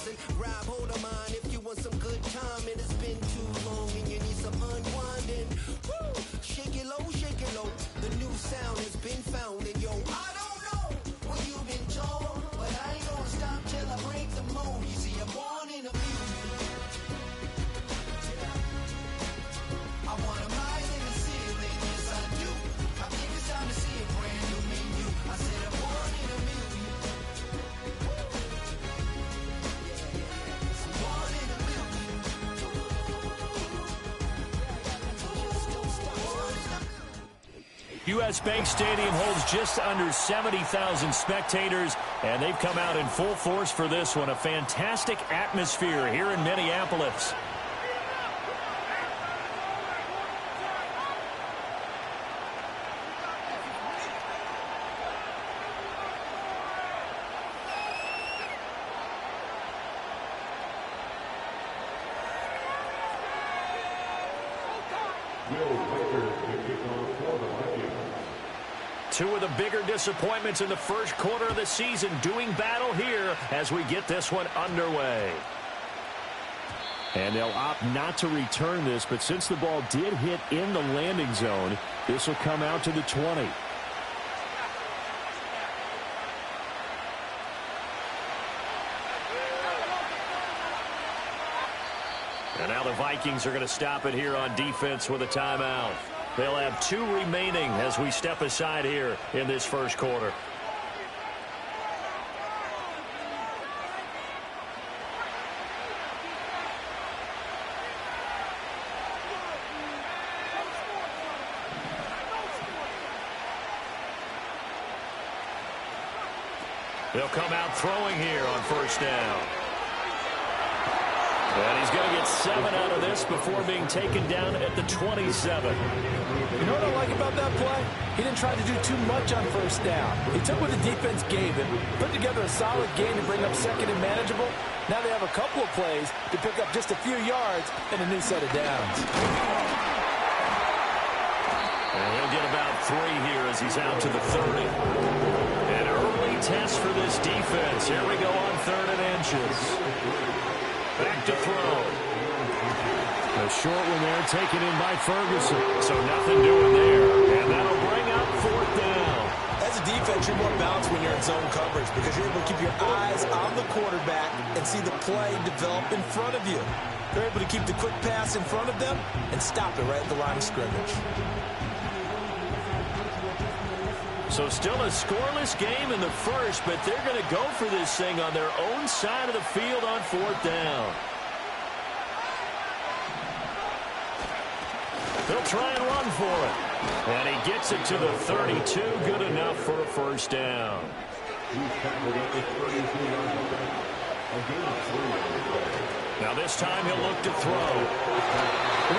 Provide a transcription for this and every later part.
Listen, grab hold of mine if you want some good time. It has been too long and you need some unwinding. Woo! Shake it low. The new sound has been found. And yo, I don't know what you've been told, but I ain't gonna stop till I break the mold. You see, I'm born in a music. I want a rise in the ceiling, yes I do. I think it's time to see a brand new menu. I said I'm born in a music. I'm born in a U.S. Bank Stadium holds just under 70,000 spectators, and they've come out in full force for this one. A fantastic atmosphere here in Minneapolis. Two of the bigger disappointments in the first quarter of the season doing battle here as we get this one underway. And they'll opt not to return this, but since the ball did hit in the landing zone, this will come out to the 20. And now the Vikings are going to stop it here on defense with a timeout. They'll have 2 remaining as we step aside here in this first quarter. They'll come out throwing here on first down. And he's going to get 7 out of this before being taken down at the 27. You know what I like about that play? He didn't try to do too much on first down. He took what the defense gave him, put together a solid game to bring up second and manageable. Now they have a couple of plays to pick up just a few yards and a new set of downs. And he'll get about 3 here as he's out to the 30. An early test for this defense. Here we go on 3rd and inches. Back to throw. A short one there taken in by Ferguson. So nothing doing there. And that'll bring up 4th down. As a defense, you're more balanced when you're in zone coverage because you're able to keep your eyes on the quarterback and see the play develop in front of you. They're able to keep the quick pass in front of them and stop it right at the line of scrimmage. So still a scoreless game in the first, but they're going to go for this thing on their own side of the field on 4th down. They'll try and run for it. And he gets it to the 32. Good enough for a first down. Now this time he'll look to throw.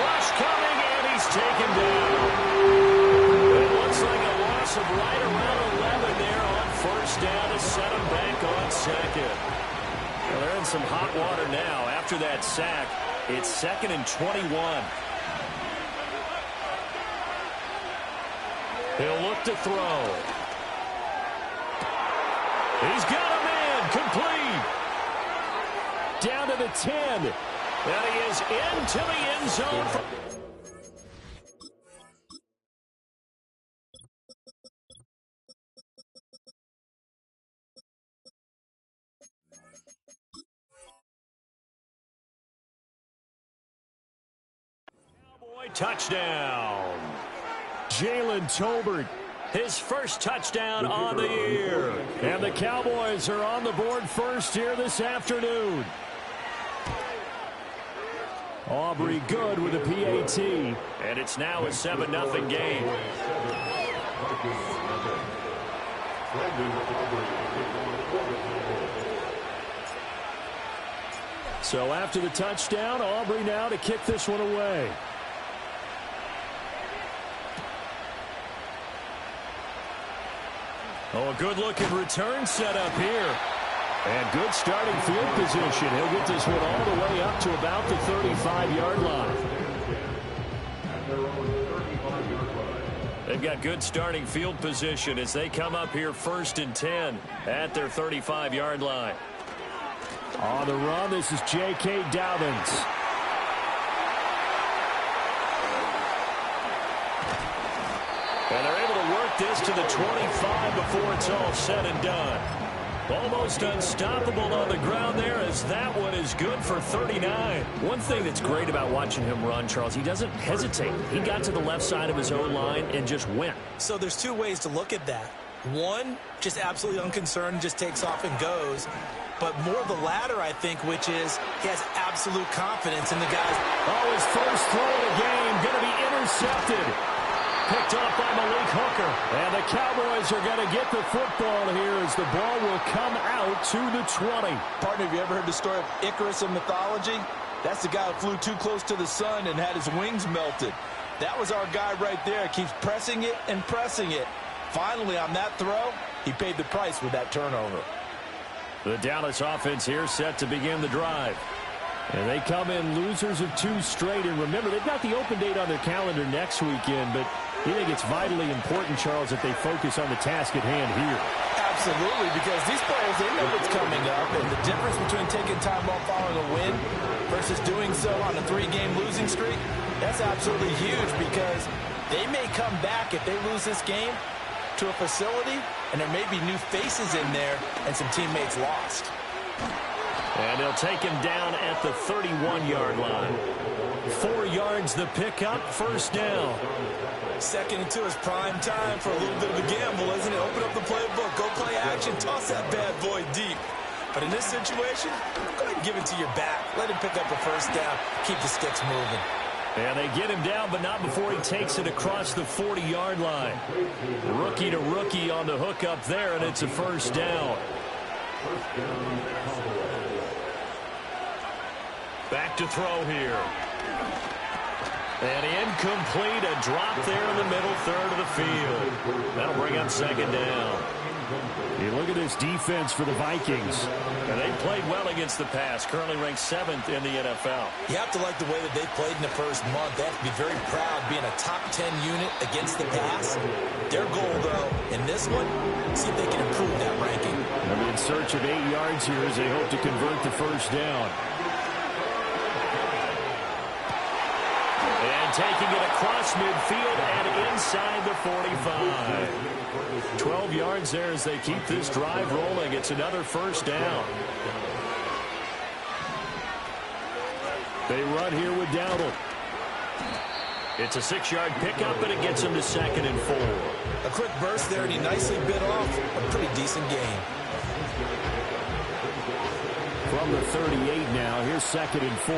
Rush coming, and he's taken down. It looks like a loss of right around 11 there on first down to set him back on second. Well, they're in some hot water now. After that sack, it's 2nd and 21. He'll look to throw. He's got him in. Complete. Down to the 10. And he is into the end zone. Cowboy touchdown. Jalen Tolbert, his first touchdown on the year. And the Cowboys are on the board first here this afternoon. Aubrey good with a PAT. And it's now a 7-0 game. So after the touchdown, Aubrey now to kick this one away. Oh, a good-looking return set up here. And good starting field position. He'll get this one all the way up to about the 35-yard line. They've got good starting field position as they come up here 1st and 10 at their 35-yard line. On the run, this is J.K. Dobbins. And they're able to work this to the 25 before it's all said and done. Almost unstoppable on the ground there, as that one is good for 39. One thing that's great about watching him run, Charles, he doesn't hesitate. He got to the left side of his own line and just went. So there's two ways to look at that. One, just absolutely unconcerned, just takes off and goes. But more the latter, I think, which is he has absolute confidence in the guys. Oh, his first throw of the game going to be intercepted. Picked off by Malik Hooker. And the Cowboys are going to get the football here as the ball will come out to the 20. Partner, have you ever heard the story of Icarus in mythology? That's the guy who flew too close to the sun and had his wings melted. That was our guy right there. Keeps pressing it and pressing it. Finally, on that throw, he paid the price with that turnover. The Dallas offense here set to begin the drive. And they come in losers of 2 straight. And remember, they've got the open date on their calendar next weekend, but you think it's vitally important, Charles, that they focus on the task at hand here. Absolutely, because these players, they know what's coming up, and the difference between taking time off following a win versus doing so on a 3-game losing streak, that's absolutely huge, because they may come back if they lose this game to a facility, and there may be new faces in there and some teammates lost. And they'll take him down at the 31-yard line. 4 yards the pickup, first down. 2nd and 2 is prime time for a little bit of a gamble, isn't it? Open up the playbook, go play action, toss that bad boy deep. But in this situation, go ahead and give it to your back. Let him pick up a first down, keep the sticks moving. And they get him down, but not before he takes it across the 40-yard line. Rookie to rookie on the hook up there, and it's a first down. Back to throw here. And incomplete, a drop there in the middle third of the field. That'll bring up 2nd down. You look at this defense for the Vikings. And they played well against the pass, currently ranked 7th in the NFL. You have to like the way that they played in the first month. They have to be very proud being a top 10 unit against the pass. Their goal, though, in this one, see if they can improve that ranking. They'll be in search of 8 yards here as they hope to convert the first down. And taking it across midfield and inside the 45. 12 yards there as they keep this drive rolling. It's another first down. They run here with Dowdle. It's a 6-yard pickup, and it gets him to 2nd and 4. A quick burst there, and he nicely bit off a pretty decent gain. From the 38 now, here's 2nd and 4.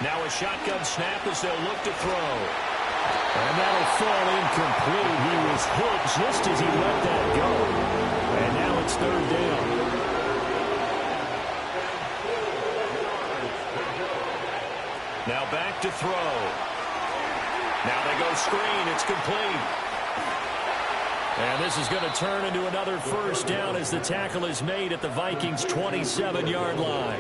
Now a shotgun snap as they'll look to throw. And that'll fall incomplete. He was hit just as he let that go. And now it's 3rd down. Now back to throw. Now they go screen. It's complete. And this is going to turn into another first down as the tackle is made at the Vikings' 27-yard line.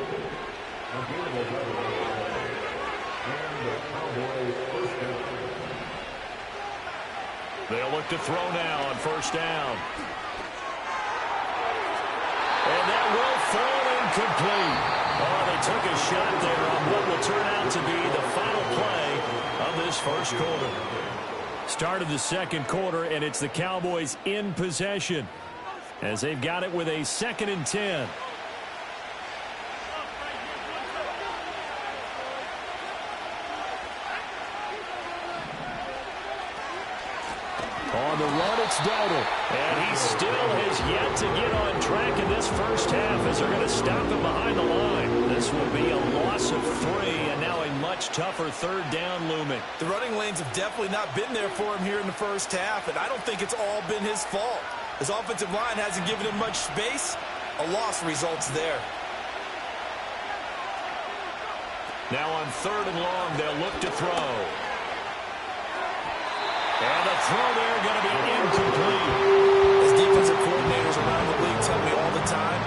They'll look to throw now on first down. And that will fall incomplete. Oh, they took a shot there on what will turn out to be the final play of this first quarter. Start of the 2nd quarter, and it's the Cowboys in possession as they've got it with a 2nd and 10. On the run, it's Dowdle. And he still has yet to get on track in this first half as they're going to stop him behind the line. This will be a loss of 3, and now a much tougher 3rd down looming. The running lanes have definitely not been there for him here in the first half, and I don't think it's all been his fault. His offensive line hasn't given him much space. A loss results there. Now on 3rd and long, they'll look to throw. And the throw there going to be incomplete. As defensive coordinators around the league tell me all the time,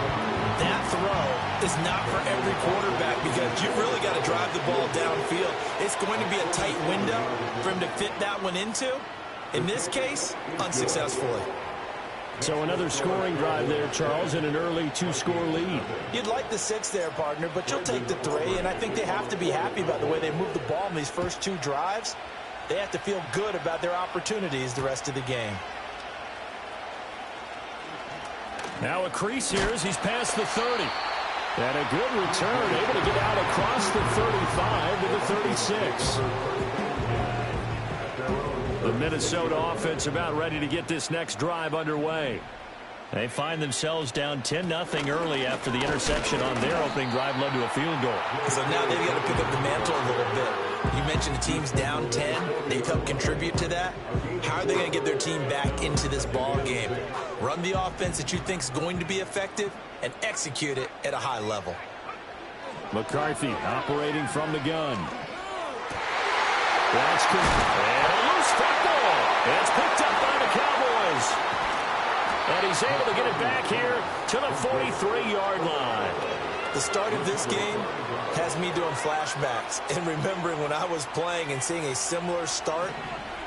that throw is not for every quarterback because you've really got to drive the ball downfield. It's going to be a tight window for him to fit that one into. In this case, unsuccessfully. So another scoring drive there, Charles, and an early 2-score lead. You'd like the 6 there, partner, but you'll take the 3, and I think they have to be happy about the way they moved the ball in these first 2 drives. They have to feel good about their opportunities the rest of the game. Now a crease here as he's past the 30. And a good return, able to get out across the 35 to the 36. The Minnesota offense about ready to get this next drive underway. They find themselves down 10-0 early after the interception on their opening drive led to a field goal. So now they've got to pick up the mantle a little bit. You mentioned the team's down 10. They've helped contribute to that. How are they going to get their team back into this ball game? Run the offense that you think is going to be effective and execute it at a high level. McCarthy operating from the gun. That's good. And a loose football. It's picked up by the Cowboys. And he's able to get it back here to the 43-yard line. The start of this game has me doing flashbacks and remembering when I was playing and seeing a similar start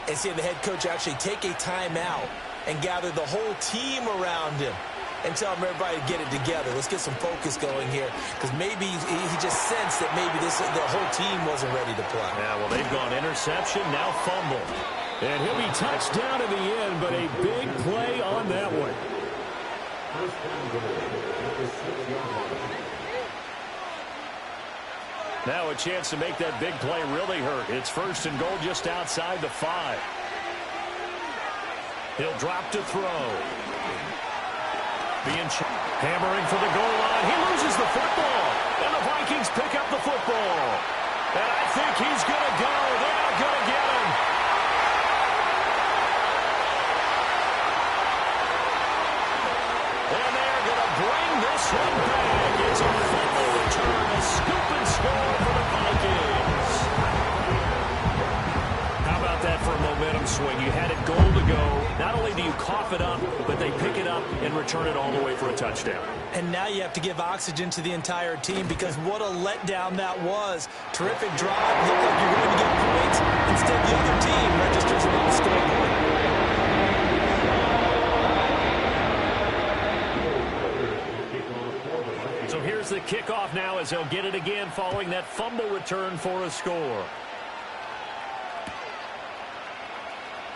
and seeing the head coach actually take a timeout and gather the whole team around him and tell everybody to get it together. Let's get some focus going here, because maybe he just sensed that maybe the whole team wasn't ready to play. Yeah, well, they've gone interception, now fumble. And he'll be touched down in the end, but a big play on that one. Now a chance to make that big play really hurt. It's 1st and goal just outside the 5. He'll drop to throw. Hammering for the goal line. He loses the football. And the Vikings pick up the football. And I think he's going to go. They're not going to get him. And they're going to bring this one back. It's a fumble return. A scoop and score for the Vikings. How about that for a momentum swing? You had it goal to go. Not only do you cough it up, but they pick it up and return it all the way for a touchdown. And now you have to give oxygen to the entire team, because what a letdown that was. Terrific drive. Looked like you're going to get points. Instead, the other team registers it on the scoreboard. So here's the kickoff now as he'll get it again following that fumble return for a score.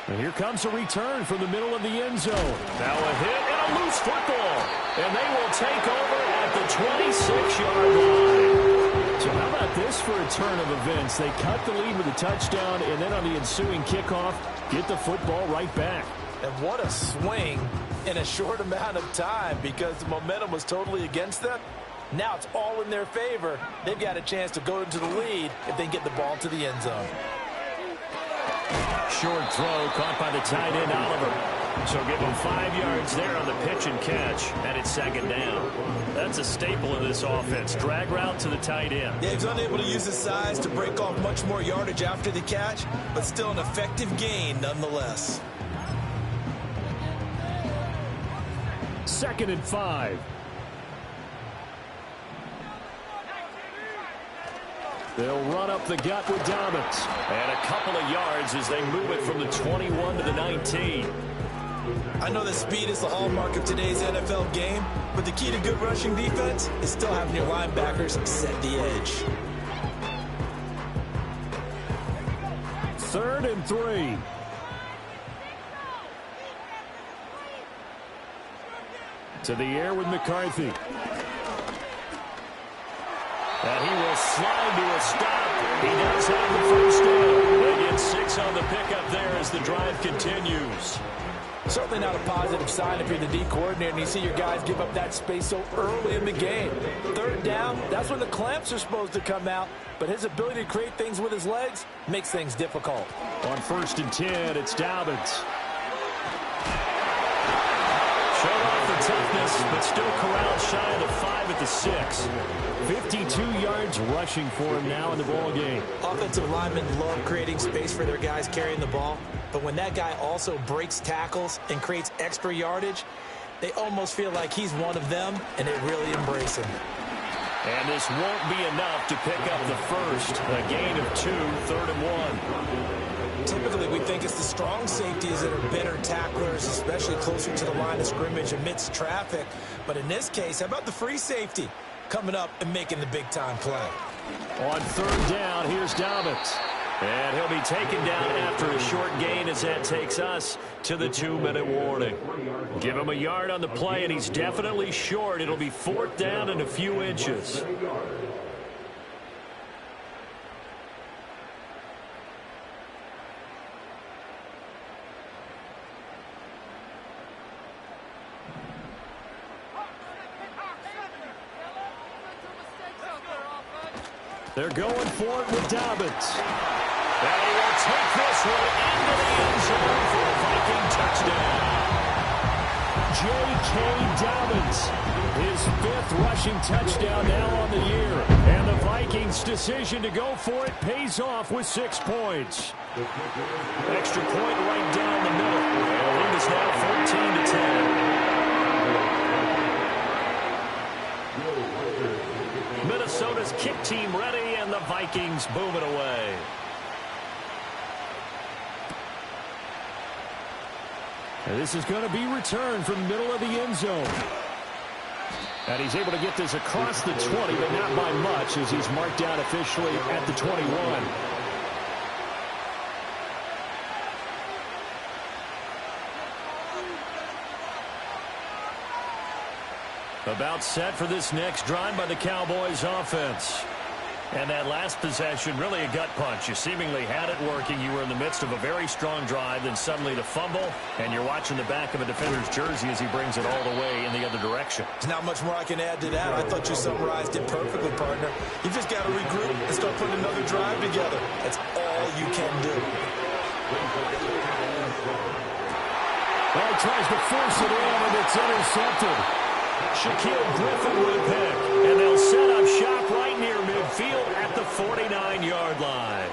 And here comes a return from the middle of the end zone. Now a hit and a loose football. And they will take over at the 26-yard line. So how about this for a turn of events? They cut the lead with a touchdown, and then on the ensuing kickoff, get the football right back. And what a swing in a short amount of time, because the momentum was totally against them. Now it's all in their favor. They've got a chance to go into the lead if they get the ball to the end zone. Short throw caught by the tight end, Oliver. So give him 5 yards there on the pitch and catch, and it's 2nd down. That's a staple of this offense. Drag route to the tight end. Yeah, he's unable to use his size to break off much more yardage after the catch, but still an effective gain nonetheless. 2nd and 5. They'll run up the gut with Dobbins. And a couple of yards as they move it from the 21 to the 19. I know that speed is the hallmark of today's NFL game, but the key to good rushing defense is still having your linebackers set the edge. 3rd and 3. To the air with McCarthy. And he will slide to a stop. He does have the 1st down. They get 6 on the pickup there as the drive continues. Certainly not a positive sign if you're the D coordinator and you see your guys give up that space so early in the game. 3rd down, that's when the clamps are supposed to come out, but his ability to create things with his legs makes things difficult. On 1st and 10, it's Dobbins. Showed off the toughness, but still corralled shy of the 5 at the 6. 52 yards rushing for him now in the ball game. Offensive linemen love creating space for their guys carrying the ball, but when that guy also breaks tackles and creates extra yardage, they almost feel like he's one of them, and they really embrace him. And this won't be enough to pick up the 1st. A gain of 2, 3rd and 1. Typically, we think it's the strong safeties that are better tacklers, especially closer to the line of scrimmage amidst traffic. But in this case, how about the free safety coming up and making the big-time play? On third down, here's Dobbins. And he'll be taken down after a short gain as that takes us to the 2-minute warning. Give him a yard on the play, and he's definitely short. It'll be fourth down and a few inches. They're going for it with Dobbins. And he will take this one into the end zone for a Viking touchdown. J.K. Dobbins, his 5th rushing touchdown now on the year. And the Vikings' decision to go for it pays off with 6 points. Extra point right down the middle. And the lead is now 14-10. Minnesota's kick team ready, and the Vikings boom it away. And this is going to be returned from the middle of the end zone. And he's able to get this across the 20, but not by much, as he's marked down officially at the 21. About set for this next drive by the Cowboys offense. And that last possession, really a gut punch. You seemingly had it working. You were in the midst of a very strong drive, then suddenly the fumble, and you're watching the back of a defender's jersey as he brings it all the way in the other direction. There's not much more I can add to that. I thought you summarized it perfectly, partner. You just got to regroup and start putting another drive together. That's all you can do. Well, he tries to force it in, and it's intercepted. Shaquille Griffin with a pick, and they'll set up shop right near midfield at the 49-yard line.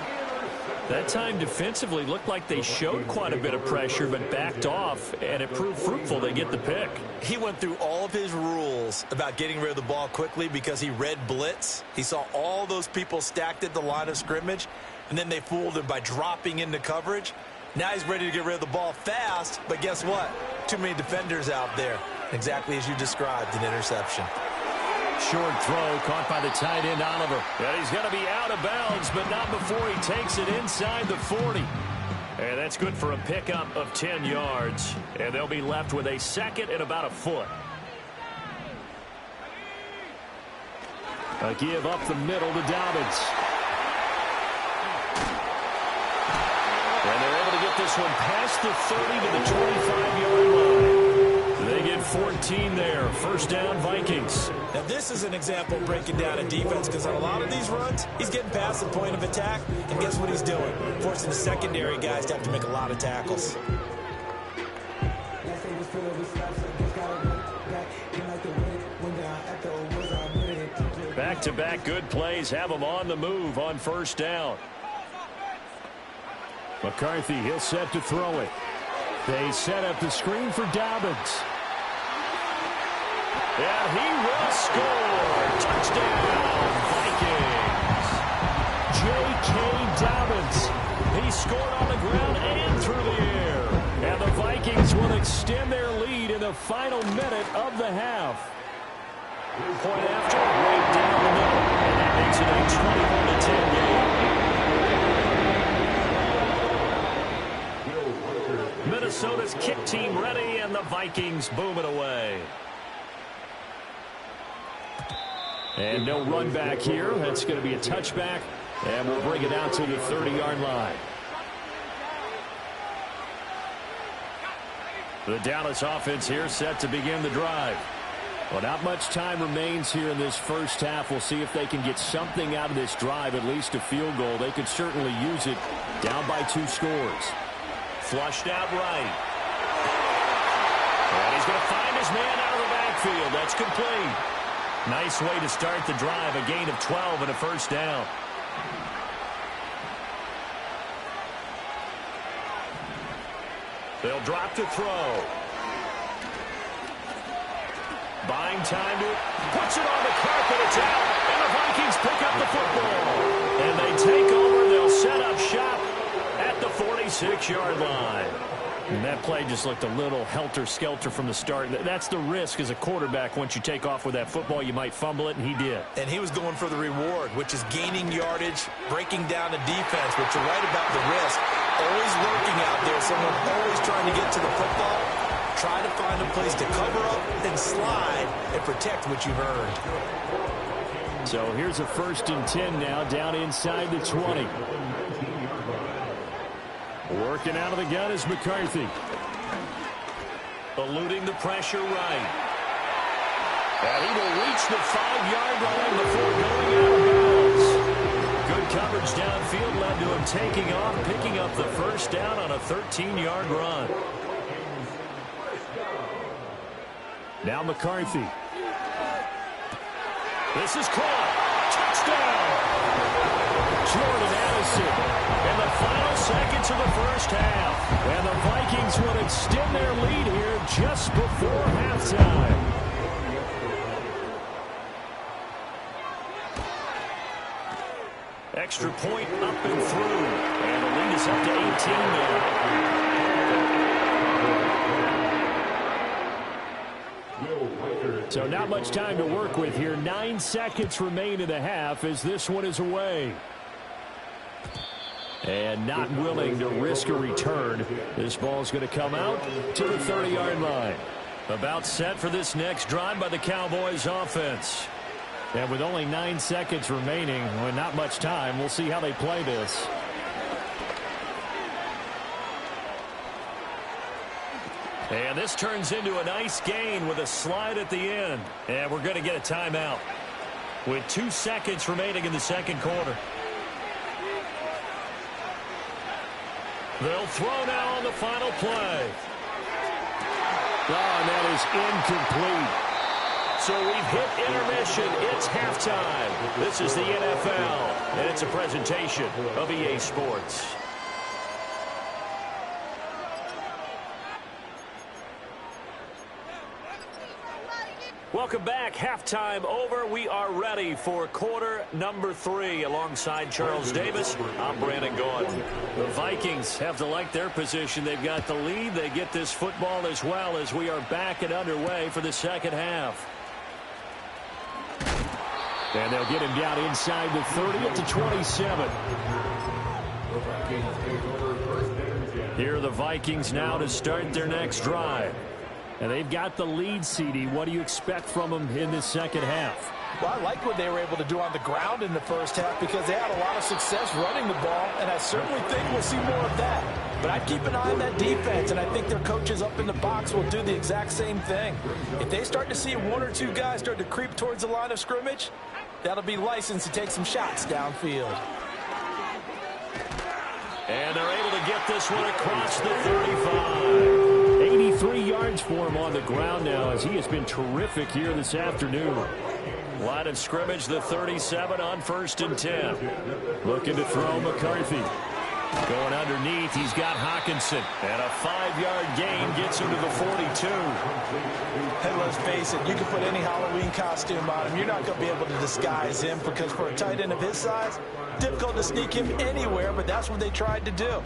That time defensively looked like they showed quite a bit of pressure, but backed off, and it proved fruitful. They get the pick. He went through all of his rules about getting rid of the ball quickly because he read blitz. He saw all those people stacked at the line of scrimmage, and then they fooled him by dropping into coverage. Now he's ready to get rid of the ball fast, but guess what? Too many defenders out there. Exactly as you described, an interception. Short throw caught by the tight end, Oliver. And he's going to be out of bounds, but not before he takes it inside the 40. And that's good for a pickup of 10 yards. And they'll be left with a second and about a foot. A give up the middle to Dobbins. And they're able to get this one past the 30 to the 25-yard line. They get 14 there. First down, Vikings. Now, this is an example of breaking down a defense because on a lot of these runs, he's getting past the point of attack, and guess what he's doing? Forcing the secondary guys to have to make a lot of tackles. Back-to-back good plays have them on the move on first down. McCarthy, he'll set to throw it. They set up the screen for Dobbins. And he will score. Touchdown, Vikings. J.K. Dobbins. He scored on the ground and through the air. And the Vikings will extend their lead in the final minute of the half. Point after, right down the middle. And that makes it a 21-10 game. Minnesota's kick team ready, and the Vikings boom it away. And no run back here. That's going to be a touchback, and we'll bring it out to the 30-yard line. The Dallas offense here set to begin the drive. Well, not much time remains here in this first half. We'll see if they can get something out of this drive, at least a field goal. They could certainly use it down by 2 scores. Flushed out right. And he's going to find his man out of the backfield. That's complete. Nice way to start the drive. A gain of 12 and a first down. They'll drop to throw. Buying time to puts it on the carpet. It's out. And the Vikings pick up the football. And they take over. They'll set up shop at the 40. 26-yard line. And that play just looked a little helter-skelter from the start. That's the risk as a quarterback. Once you take off with that football, you might fumble it, and he did. And he was going for the reward, which is gaining yardage, breaking down the defense. But you're right about the risk. Always lurking out there. Someone always trying to get to the football. Try to find a place to cover up and slide and protect what you've earned. So here's a 1st and 10 now, down inside the 20. Working out of the gun is McCarthy. Eluding the pressure right. And he will reach the 5-yard line before going out of bounds. Good coverage downfield led to him taking off, picking up the 1st down on a 13-yard run. Now McCarthy. This is caught. Touchdown! Jordan Addison. In the final seconds of the 1st half. And the Vikings would extend their lead here just before halftime. Extra point up and through. And the lead is up to 18 now. So not much time to work with here. 9 seconds remain in the half as this one is away. And not willing to risk a return. This ball's going to come out to the 30-yard line. About set for this next drive by the Cowboys offense. And with only 9 seconds remaining, well, not much time, we'll see how they play this. And this turns into a nice gain with a slide at the end. And we're going to get a timeout with 2 seconds remaining in the 2nd quarter. They'll throw now on the final play. Oh, and that is incomplete. So we've hit intermission. It's halftime. This is the NFL, and it's a presentation of EA Sports. Welcome back. Halftime over. We are ready for quarter number 3. Alongside Charles Davis, I'm Brandon Gordon. The Vikings have to like their position. They've got the lead. They get this football as well as we are back and underway for the 2nd half. And they'll get him down inside the 30 at the 27. Here are the Vikings now to start their next drive. And they've got the lead, CD. What do you expect from them in this 2nd half? Well, I like what they were able to do on the ground in the 1st half because they had a lot of success running the ball, and I certainly think we'll see more of that. But I'd keep an eye on that defense, and I think their coaches up in the box will do the exact same thing. If they start to see 1 or 2 guys start to creep towards the line of scrimmage, that'll be licensed to take some shots downfield. And they're able to get this one across the 35. 83 yards for him on the ground now as he has been terrific here this afternoon. Line of scrimmage, the 37 on 1st and 10. Looking to throw McCarthy. Going underneath, he's got Hawkinson. And a 5-yard gain gets him to the 42. Hey, let's face it, you can put any Halloween costume on him. You're not going to be able to disguise him because for a tight end of his size, difficult to sneak him anywhere, but that's what they tried to do.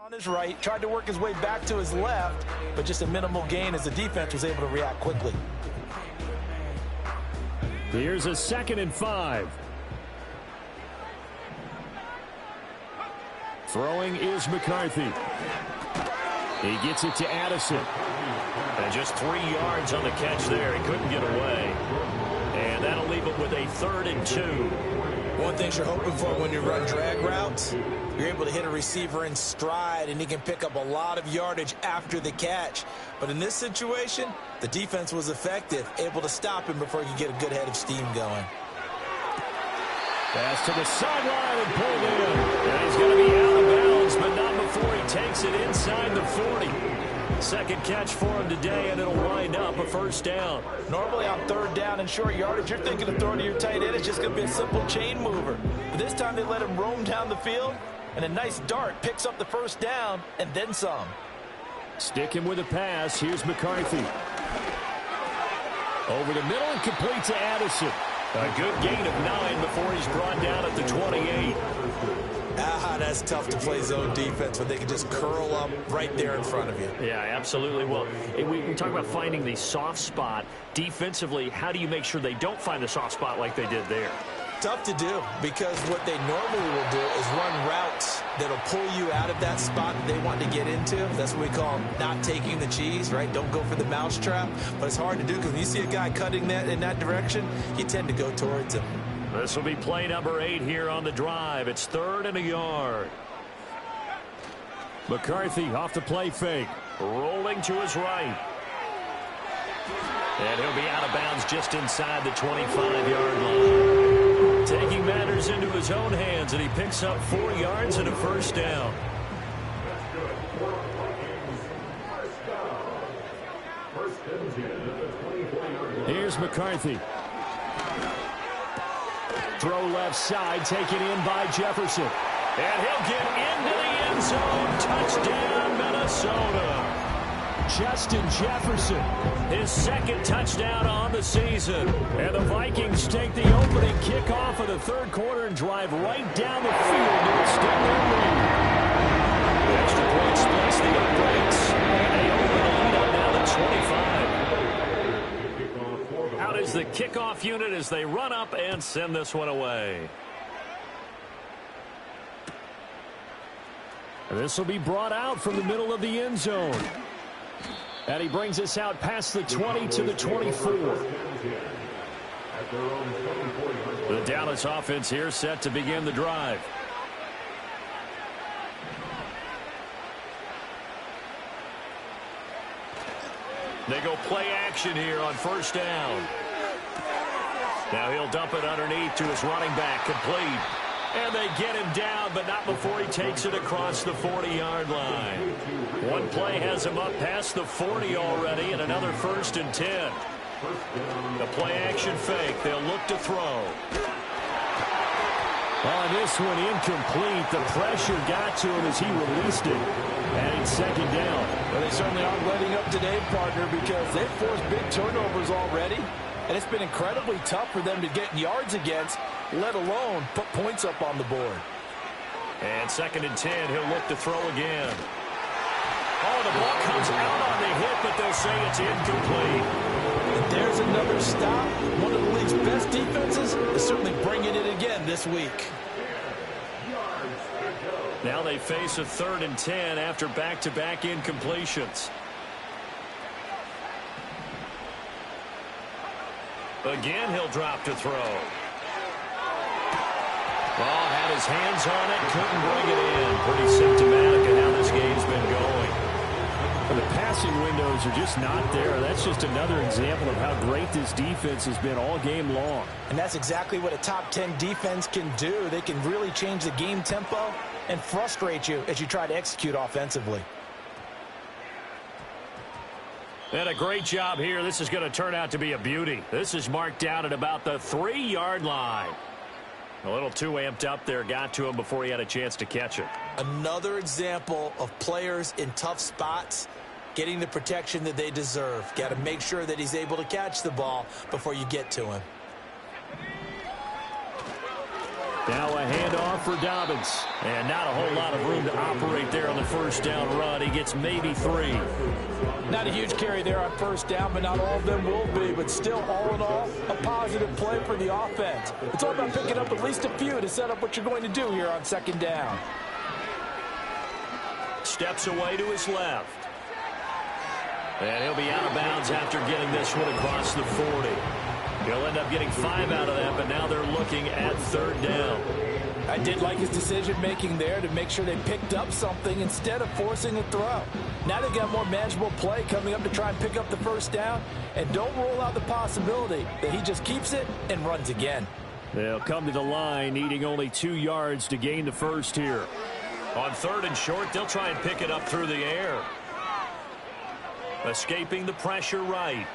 On his right, tried to work his way back to his left, but just a minimal gain as the defense was able to react quickly. Here's a 2nd and 5. Throwing is McCarthy. He gets it to Addison. And just 3 yards on the catch there. He couldn't get away. And that'll leave it with a 3rd and 2. One thing you're hoping for when you run drag routes, you're able to hit a receiver in stride, and he can pick up a lot of yardage after the catch. But in this situation, the defense was effective, able to stop him before he could get a good head of steam going. Pass to the sideline and pulled in. And he's going to be out of bounds, but not before he takes it inside the 40. 2nd catch for him today, and it'll wind up a 1st down. Normally on 3rd down and short yardage, you're thinking of throwing to your tight end. It's just going to be a simple chain mover. But this time they let him roam down the field, and a nice dart picks up the 1st down and then some. Sticking with a pass. Here's McCarthy. Over the middle and complete to Addison. A good gain of 9 before he's brought down at the 28. That's tough to play zone defense when they can just curl up right there in front of you. Yeah, absolutely. Well, we talk about finding the soft spot. Defensively, how do you make sure they don't find the soft spot like they did there? Tough to do, because what they normally will do is run routes that'll pull you out of that spot that they want to get into. That's what we call not taking the cheese, right? Don't go for the mousetrap. But it's hard to do because when you see a guy cutting that in that direction, you tend to go towards him. This will be play number 8 here on the drive. It's 3rd and a yard. McCarthy off the play fake. Rolling to his right. And he'll be out of bounds just inside the 25-yard line. Taking matters into his own hands, and he picks up 4 yards and a 1st down. Here's McCarthy. Throw left side, taken in by Jefferson. And he'll get into the end zone. Touchdown, Minnesota. Justin Jefferson. His 2nd touchdown on the season. And the Vikings take the opening kickoff of the 3rd quarter and drive right down the field to extend their lead. The extra point splits the uprights. And they open the lead up now to 25. Out is the kickoff unit as they run up and send this one away. And this will be brought out from the middle of the end zone. And he brings us out past the 20 to the 24. The Dallas offense here set to begin the drive. They go play action here on 1st down. Now he'll dump it underneath to his running back, complete. And they get him down, but not before he takes it across the 40-yard line. One play has him up past the 40 already, and another 1st and 10. The play action fake. They'll look to throw. On this one, incomplete. The pressure got to him as he released it. And it's 2nd down. Well, they certainly aren't letting up today, partner, because they've forced big turnovers already. And it's been incredibly tough for them to get yards against, let alone put points up on the board. And 2nd and 10, he'll look to throw again. Oh, the ball comes out on the hit, but they'll say it's incomplete. And there's another stop. One of the league's best defenses is certainly bringing it again this week. Now they face a 3rd and 10 after back-to-back incompletions. Again, he'll drop to throw. Ball had his hands on it, couldn't bring it in. Pretty symptomatic of how this game's been going. The passing windows are just not there. That's just another example of how great this defense has been all game long. And that's exactly what a top 10 defense can do. They can really change the game tempo and frustrate you as you try to execute offensively. And a great job here. This is going to turn out to be a beauty. This is marked out at about the 3-yard line. A little too amped up there. Got to him before he had a chance to catch it. Another example of players in tough spots getting the protection that they deserve. Got to make sure that he's able to catch the ball before you get to him. Now a handoff for Dobbins. And not a whole lot of room to operate there on the first down run. He gets maybe 3. Not a huge carry there on first down, but not all of them will be. But still, all in all, a positive play for the offense. It's all about picking up at least a few to set up what you're going to do here on second down. Steps away to his left. And he'll be out of bounds after getting this one across the 40. He'll end up getting 5 out of that, but now they're looking at third down. I did like his decision-making there to make sure they picked up something instead of forcing a throw. Now they've got more manageable play coming up to try and pick up the first down, and don't rule out the possibility that he just keeps it and runs again. They'll come to the line needing only 2 yards to gain the first here. On third and short, they'll try and pick it up through the air. Escaping the pressure right.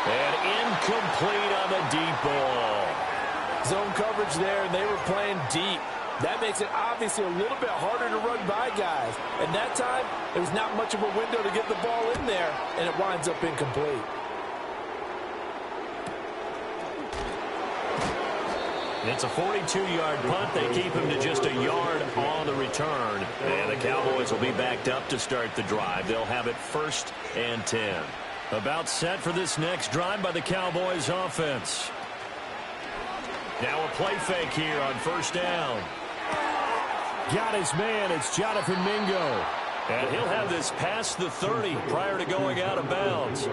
And incomplete on the deep ball. Zone coverage there, and they were playing deep. That makes it obviously a little bit harder to run by guys. And that time, there was not much of a window to get the ball in there, and it winds up incomplete. It's a 42-yard punt. They keep him to just a yard on the return. And the Cowboys will be backed up to start the drive. They'll have it 1st and 10. About set for this next drive by the Cowboys offense. Now a play fake here on first down. Got his man. It's Jonathan Mingo. And he'll have this past the 30 prior to going out of bounds.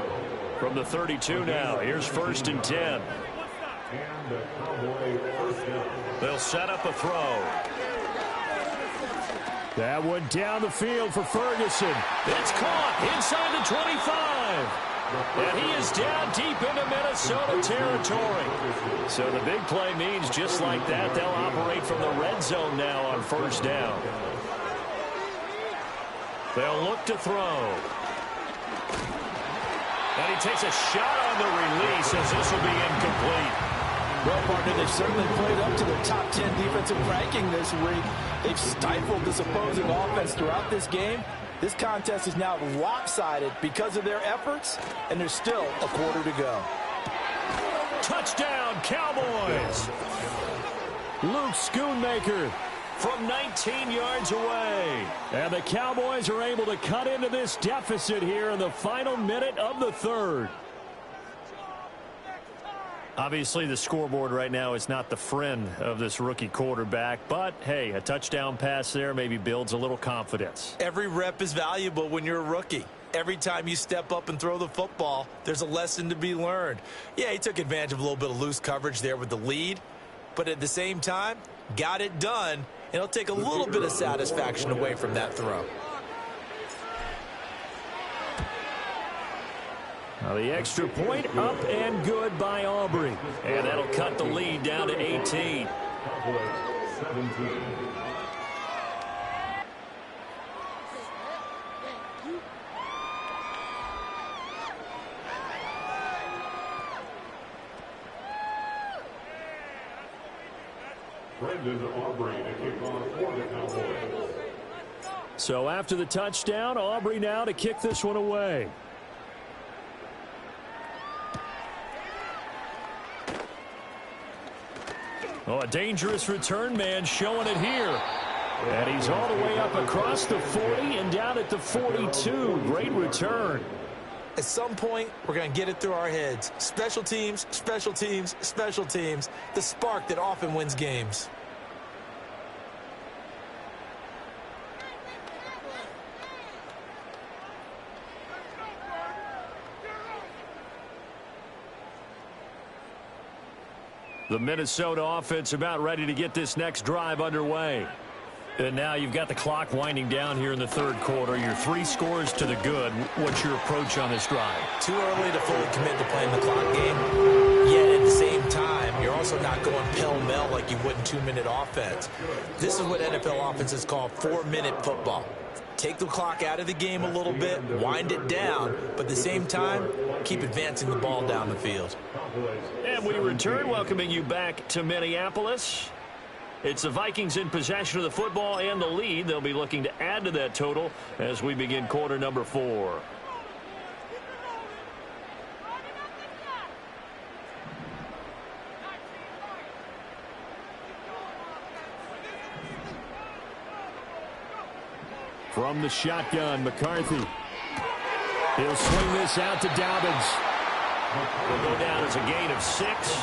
From the 32 now. Here's 1st and 10. They'll set up a throw. That one down the field for Ferguson. It's caught inside the 25. And he is down deep into Minnesota territory. So the big play means just like that, they'll operate from the red zone now on first down. They'll look to throw. And he takes a shot on the release as this will be incomplete. Well, partner, they've certainly played up to their top 10 defensive ranking this week. They've stifled this opposing offense throughout this game. This contest is now lopsided because of their efforts, and there's still a quarter to go. Touchdown, Cowboys! Luke Schoonmaker from 19 yards away. And the Cowboys are able to cut into this deficit here in the final minute of the third. Obviously, the scoreboard right now is not the friend of this rookie quarterback, but, hey, a touchdown pass there maybe builds a little confidence. Every rep is valuable when you're a rookie. Every time you step up and throw the football, there's a lesson to be learned. Yeah, he took advantage of a little bit of loose coverage there with the lead, but at the same time, got it done, and it'll take a little bit of satisfaction away from that throw. Now the extra point up and good by Aubrey. And that'll cut the lead down to 18. So after the touchdown, Aubrey now to kick this one away. Oh, a dangerous return man showing it here. And he's all the way up across the 40 and down at the 42. Great return. At some point, we're going to get it through our heads. Special teams, special teams, special teams. The spark that often wins games. The Minnesota offense about ready to get this next drive underway. And now you've got the clock winding down here in the third quarter. Your 3 scores to the good. What's your approach on this drive? Too early to fully commit to playing the clock game. Yet at the same time, you're also not going pell-mell like you would in 2-minute offense. This is what NFL offenses call 4-minute football. Take the clock out of the game a little bit, wind it down, but at the same time, keep advancing the ball down the field. And we return, welcoming you back to Minneapolis. It's the Vikings in possession of the football and the lead. They'll be looking to add to that total as we begin quarter number 4. From the shotgun, McCarthy. He'll swing this out to Dobbins. Will go down as a gain of 6,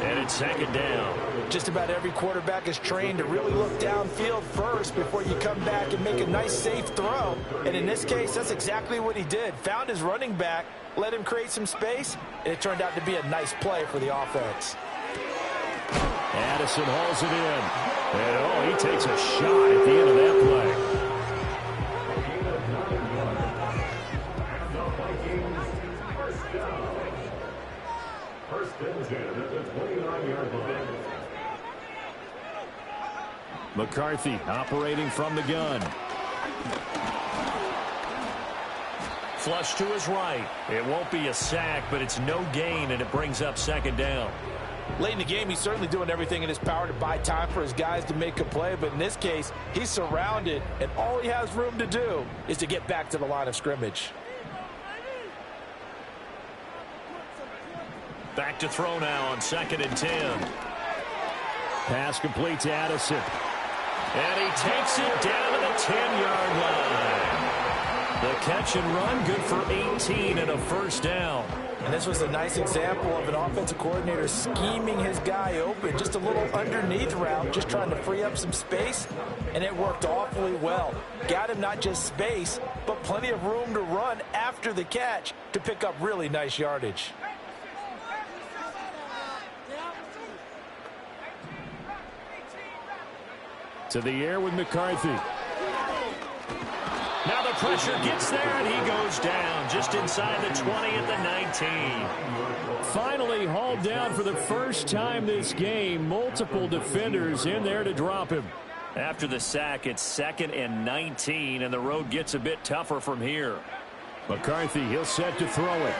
and it's second down. Just about every quarterback is trained to really look downfield first before you come back and make a nice, safe throw. And in this case, that's exactly what he did. Found his running back, let him create some space, and it turned out to be a nice play for the offense. Addison hauls it in. And, he takes a shot at the end of that play. McCarthy operating from the gun. Flush to his right. It won't be a sack, but it's no gain, and it brings up second down. Late in the game, he's certainly doing everything in his power to buy time for his guys to make a play, but in this case, he's surrounded, and all he has room to do is to get back to the line of scrimmage. Back to throw now on 2nd and 10. Pass complete to Addison. And he takes it down to the 10-yard line. The catch and run, good for 18 and a first down. And this was a nice example of an offensive coordinator scheming his guy open. Just a little underneath route, just trying to free up some space, and it worked awfully well. Got him not just space, but plenty of room to run after the catch to pick up really nice yardage. To the air with McCarthy. Now the pressure gets there, and he goes down just inside the 20 at the 19. Finally hauled down for the first time this game. Multiple defenders in there to drop him. After the sack, it's 2nd and 19, and the road gets a bit tougher from here. McCarthy, he'll set to throw it.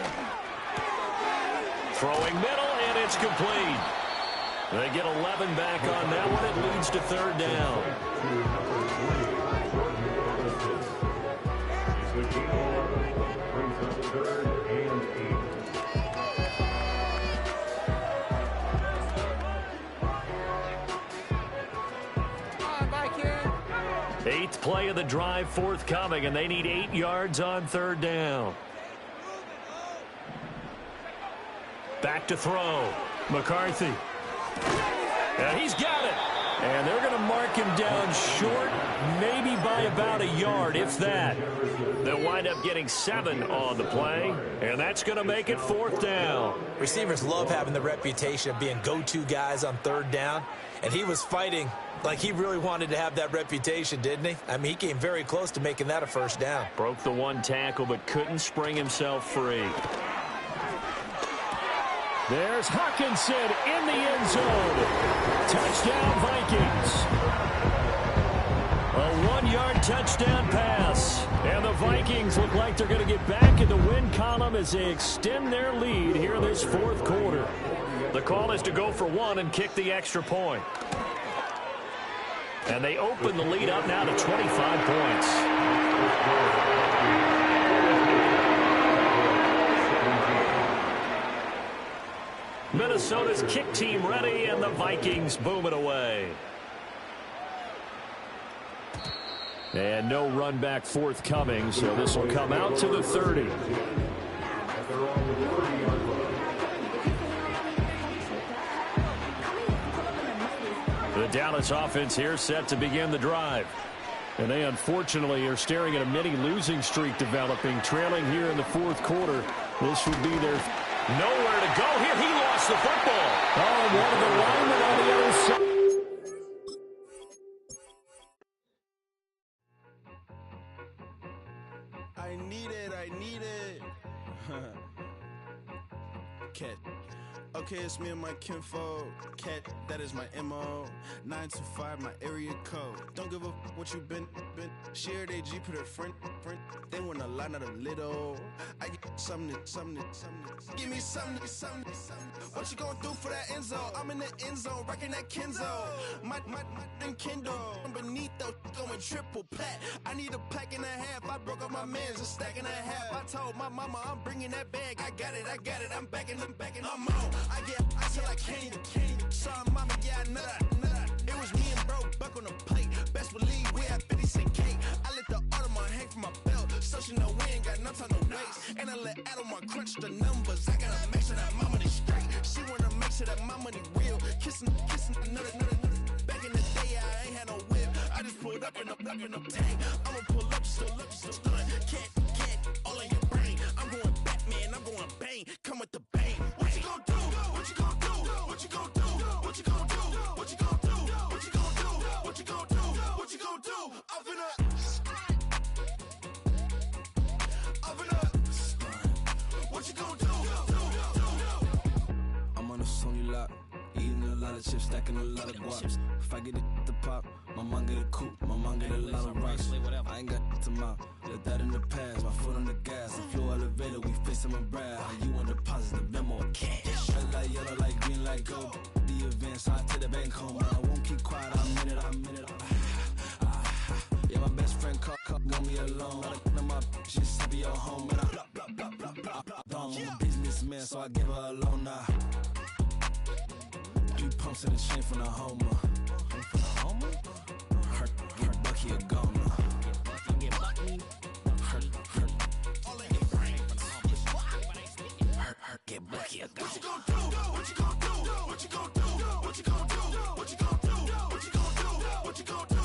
Throwing middle, and it's complete. They get 11 back on that one. It leads to 3rd down. Eighth play of the drive forthcoming, and they need 8 yards on 3rd down. Back to throw. McCarthy. And he's got it. And they're going to mark him down short, maybe by about a yard, if that. They'll wind up getting 7 on the play, and that's going to make it 4th down. Receivers love having the reputation of being go-to guys on 3rd down, and he was fighting like he really wanted to have that reputation, didn't he? I mean, he came very close to making that a first down. Broke the one tackle, but couldn't spring himself free. There's Hawkinson in the end zone. Touchdown, Vikings. A 1-yard touchdown pass. And the Vikings look like they're going to get back in the win column as they extend their lead here in this 4th quarter. The call is to go for 1 and kick the extra point. And they open the lead up now to 25 points. Minnesota's kick team ready, and the Vikings boom it away. And no run back forthcoming, so this will come out to the 30. The Dallas offense here set to begin the drive. And they unfortunately are staring at a mini losing streak developing, trailing here in the 4th quarter. This would be their... Nowhere to go here. He lost the football. Oh, one of the linemen on the other side. I need it. Cat. Okay, it's me and my kinfolk. Cat, that is my MO. 925, my area code. Don't give a what you been. Shared AG, put her friend. They want a lot, not a little. I get something. Give me something. What you gonna do for that end zone? I'm in the end zone, rocking that Kenzo. My Kindle. Beneath though, going triple plat. I need a pack and a half. I broke up my man's, a stack and a half. I told my mama I'm bringing that bag. I got it. I'm backing, I'm on. I get till I can't. Sorry, mama, yeah, I know that. It was me and bro, buck on the plate. Best believe we had 50 cent cake. I let the Audemars I'ma hang from my belt. So she know we ain't got no time to waste. And I let Adama crunch the numbers. I gotta make sure that my money straight. She wanna make sure that my money real. Kissing, another. Back in the day, I ain't had no whip. I just pulled up in the tank. I'ma pull up just to stun. Cat, all in your brain. I'm going Batman, I'm going bang. Come with the bang. What you gon' do? What you gon' do? What you gon' do? What you gon' do? What you gon' do? What you gon' do? What you gon' do? What you gon' do? I'm finna. What you gon' do? I'm on a Sony lot, eating a lot of chips, stacking a lot of guaps. If I get it to pop, my mom get a coupe, my mom get a lot of rocks. I ain't got to mouth, let that in the past. My foot on the gas, a flow elevator, we facing my brand. How you want the positive memo or cash? Red like yellow, like green, like gold. The events, I take the bank home. I won't keep quiet, I'm in it. Yeah, my best friend called, want me alone. None of my bitches be your home, and I I'm a businessman, so I give her a loan now. 3 pumps in the chain from the Homer. Hurt Bucky a goner. Hurt, get Bucky a goner. What you gon' do? What you gon' do? What you gon' do? What you gon' do? What you gon' do? What you gon' do? What you gon' do? What you gon' do?